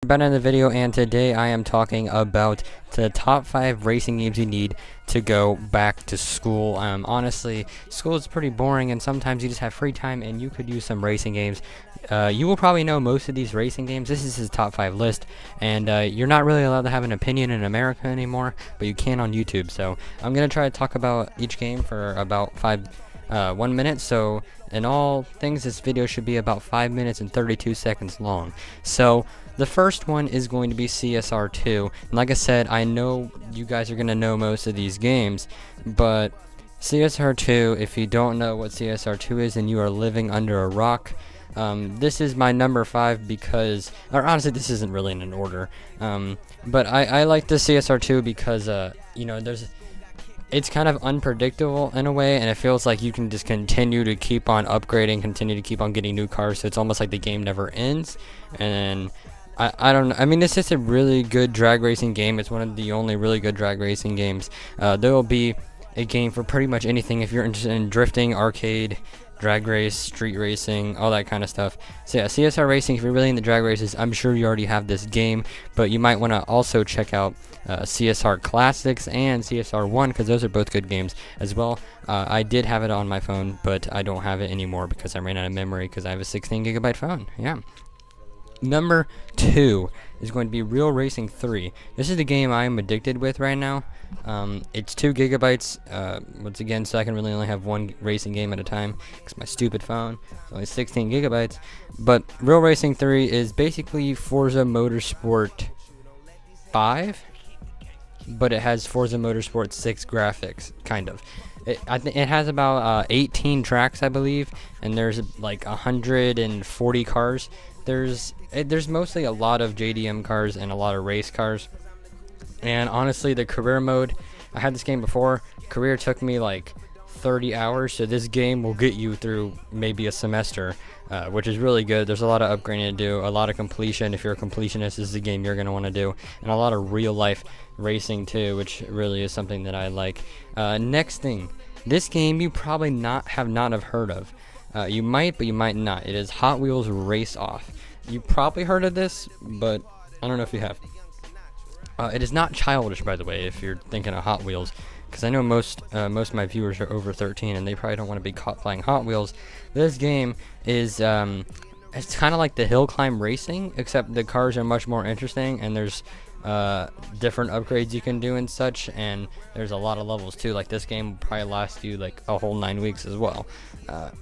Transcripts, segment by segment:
Back in the video, and today I am talking about the top 5 racing games you need to go back to school. Honestly, school is pretty boring, and sometimes you just have free time and you could use some racing games. You will probably know most of these racing games. This is his top 5 list, and you're not really allowed to have an opinion in America anymore, but you can on YouTube. So I'm gonna try to talk about each game for about 1 minute. So in all things, this video should be about 5 minutes and 32 seconds long. So the first one is going to be CSR2. And like I said, I know you guys are going to know most of these games, but CSR2, if you don't know what CSR2 is and you are living under a rock, this is my number 5 because, or honestly, this isn't really in an order, but I like the CSR2 because, you know, it's kind of unpredictable in a way, and it feels like you can just continue to keep on upgrading, continue to keep on getting new cars, so it's almost like the game never ends. And I don't know, I mean, it's just a really good drag racing game. It's one of the only really good drag racing games. There will be a game for pretty much anything if you're interested in drifting, arcade, drag race, street racing, all that kind of stuff. So yeah, CSR Racing, if you're really into drag races, I'm sure you already have this game, but you might want to also check out CSR Classics and CSR 1, because those are both good games as well. I did have it on my phone, but I don't have it anymore because I ran out of memory because I have a 16GB phone. Yeah. Number 2 is going to be Real Racing 3. This is the game I am addicted with right now. It's 2GB, once again, so I can really only have one racing game at a time because my stupid phone is only 16GB. But Real Racing 3 is basically Forza Motorsport 5, but it has Forza Motorsport 6 graphics, kind of. It has about 18 tracks, I believe, and there's like 140 cars. There's mostly a lot of JDM cars and a lot of race cars. And honestly, the career mode, I had this game before. Career took me like 30 hours, so this game will get you through maybe a semester, which is really good. There's a lot of upgrading to do, a lot of completion. If you're a completionist, this is the game you're going to want to do, and a lot of real life racing too, which really is something that I like. Next thing, this game you probably have not heard of. You might, but you might not. It is Hot Wheels Race Off. You probably heard of this, but I don't know if you have. It is not childish, by the way, if you're thinking of Hot Wheels, because I know most of my viewers are over 13 and they probably don't want to be caught playing Hot Wheels. This game is it's kind of like the hill climb racing, except the cars are much more interesting, and there's different upgrades you can do and such, and there's a lot of levels too. Like, this game will probably last you like a whole 9 weeks as well,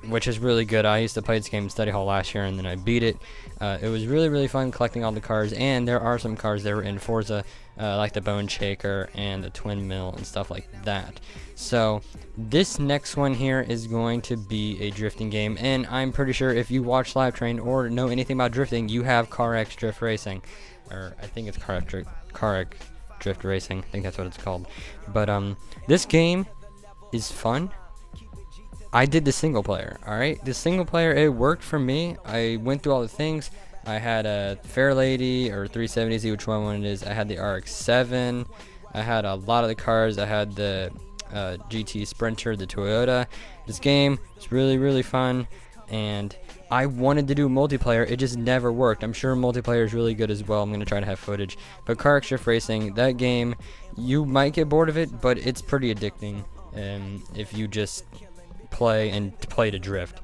which is really good. I used to play this game in study hall last year, and then I beat it. It was really fun collecting all the cars, and there are some cars that were in Forza, like the Bone Shaker and the Twin Mill and stuff like that. So this next one here is going to be a drifting game, and I'm pretty sure if you watch Live Train or know anything about drifting, you have CarX Drift Racing, or I think it's CarX Drift Racing. I think that's what it's called. But this game is fun. I did the single player. Alright, the single player, it worked for me. I went through all the things. I had a Fairlady or 370Z, which one it is. I had the RX-7. I had a lot of the cars. I had the GT Sprinter, the Toyota. This game is really fun, and I wanted to do multiplayer. It just never worked. I'm sure multiplayer is really good as well. I'm going to try to have footage. But CarX Drift Racing, that game, you might get bored of it, but it's pretty addicting if you just play to drift.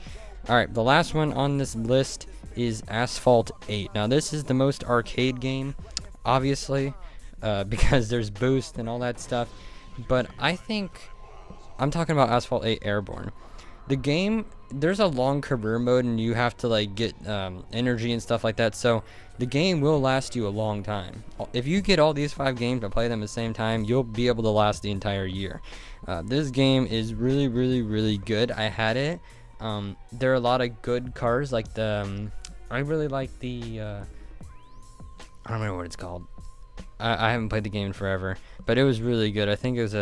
Alright, the last one on this list is Asphalt 8. Now, this is the most arcade game, obviously, because there's boost and all that stuff. But I think I'm talking about Asphalt 8 Airborne. The game, there's a long career mode, and you have to like get energy and stuff like that, so the game will last you a long time. If you get all these 5 games and play them at the same time, you'll be able to last the entire year. This game is really good. I had it. There are a lot of good cars, like the I really like the I don't remember what it's called. I haven't played the game in forever, but it was really good. I think it was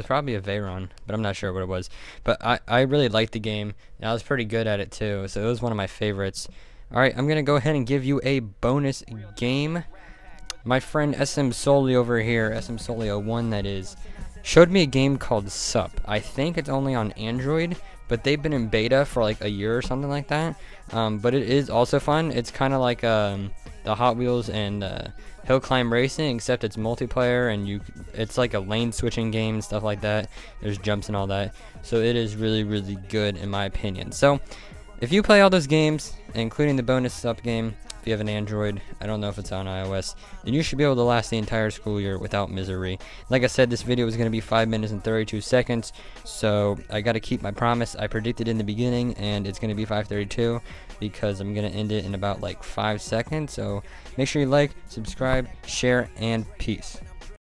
probably a Veyron, but I'm not sure what it was. But I really liked the game, and I was pretty good at it too, so it was one of my favorites. Alright, I'm going to go ahead and give you a bonus game. My friend SM Soli over here, SM Soli01 that is, showed me a game called Sup. I think it's only on Android, but they've been in beta for like a year or something like that. But it is also fun. It's kind of like the Hot Wheels and hill climb racing, except it's multiplayer and it's like a lane switching game, stuff like that. There's jumps and all that, so it is really, really good in my opinion. So if you play all those games, including the bonus up game, if you have an Android, I don't know if it's on iOS, then you should be able to last the entire school year without misery. Like I said, this video was going to be 5 minutes and 32 seconds, so I got to keep my promise. I predicted in the beginning, and it's going to be 5:32 because I'm going to end it in about like 5 seconds. So make sure you like, subscribe, share, and peace.